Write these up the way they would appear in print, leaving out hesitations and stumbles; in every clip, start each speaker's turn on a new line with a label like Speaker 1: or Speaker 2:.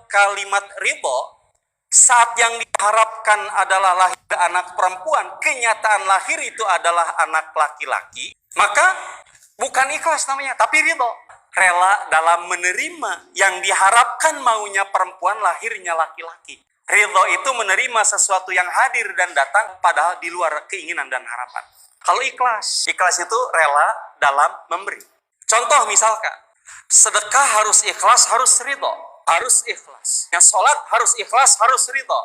Speaker 1: kalimat ridho, saat yang diharapkan adalah lahir anak perempuan, kenyataan lahir itu adalah anak laki-laki, maka bukan ikhlas namanya, tapi ridho. Rela dalam menerima yang diharapkan maunya perempuan, lahirnya laki-laki. Ridho itu menerima sesuatu yang hadir dan datang padahal di luar keinginan dan harapan. Kalau ikhlas itu rela dalam memberi. Contoh misalkan, sedekah harus ikhlas, harus ridho. Harus ikhlas. Yang sholat harus ikhlas, harus ridho.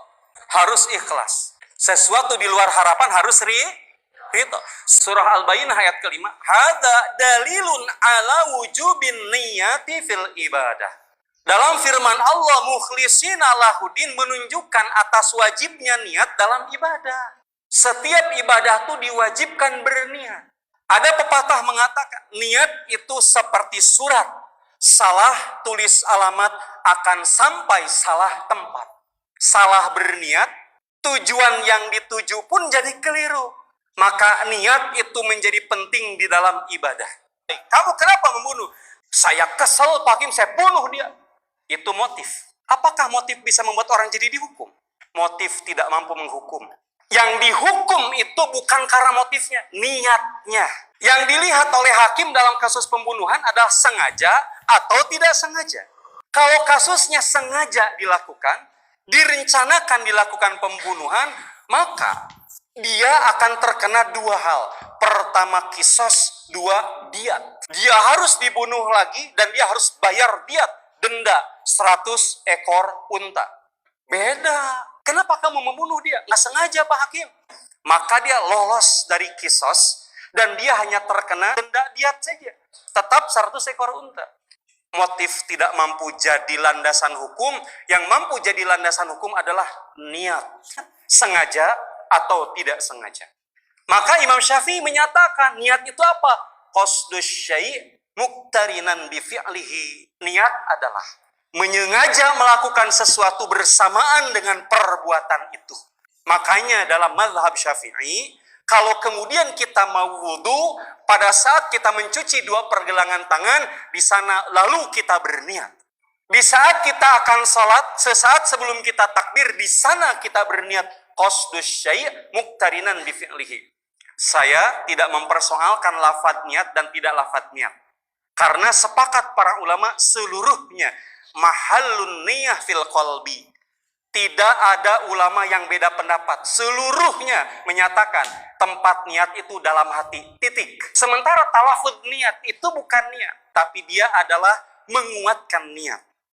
Speaker 1: Harus ikhlas. Sesuatu di luar harapan harus ridho. Surah Al-Bayyinah ayat kelima. Hada dalilun ala wujubin niyati fil ibadah. Dalam firman Allah, mukhlisina lahudin, menunjukkan atas wajibnya niat dalam ibadah. Setiap ibadah itu diwajibkan berniat. Ada pepatah mengatakan, niat itu seperti surat. Salah tulis alamat akan sampai salah tempat. Salah berniat, tujuan yang dituju pun jadi keliru. Maka niat itu menjadi penting di dalam ibadah. Kamu kenapa membunuh? Saya kesel Pak Hakim, saya bunuh dia. Itu motif. Apakah motif bisa membuat orang jadi dihukum? Motif tidak mampu menghukum. Yang dihukum itu bukan karena motifnya, niatnya. Yang dilihat oleh hakim dalam kasus pembunuhan adalah sengaja atau tidak sengaja. Kalau kasusnya sengaja dilakukan, direncanakan dilakukan pembunuhan, maka dia akan terkena dua hal. Pertama kisos, dua diat. Dia harus dibunuh lagi dan dia harus bayar diat, denda 100 ekor unta. Beda. Kenapa kamu membunuh dia? Nggak sengaja Pak Hakim. Maka dia lolos dari kisos dan dia hanya terkena denda diat saja. Tetap 100 ekor unta. Motif tidak mampu jadi landasan hukum. Yang mampu jadi landasan hukum adalah niat. Sengaja atau tidak sengaja. Maka Imam Syafi'i menyatakan niat itu apa? Qasdus syai' muqtarinan bi fi'lihi. Niat adalah menyengaja melakukan sesuatu bersamaan dengan perbuatan itu. Makanya dalam mazhab Syafi'i, kalau kemudian kita mau wudu, pada saat kita mencuci dua pergelangan tangan, di sana lalu kita berniat. Di saat kita akan sholat, sesaat sebelum kita takbir, di sana kita berniat. Qasdus syai' muqtarinan bi fi'lihi. Saya tidak mempersoalkan lafadz niat dan tidak lafadz niat. Karena sepakat para ulama seluruhnya mahallun niyah fil qalbi. Tidak ada ulama yang beda pendapat. Seluruhnya menyatakan tempat niat itu dalam hati. Titik. Sementara talafud niat itu bukan niat, tapi dia adalah menguatkan niat.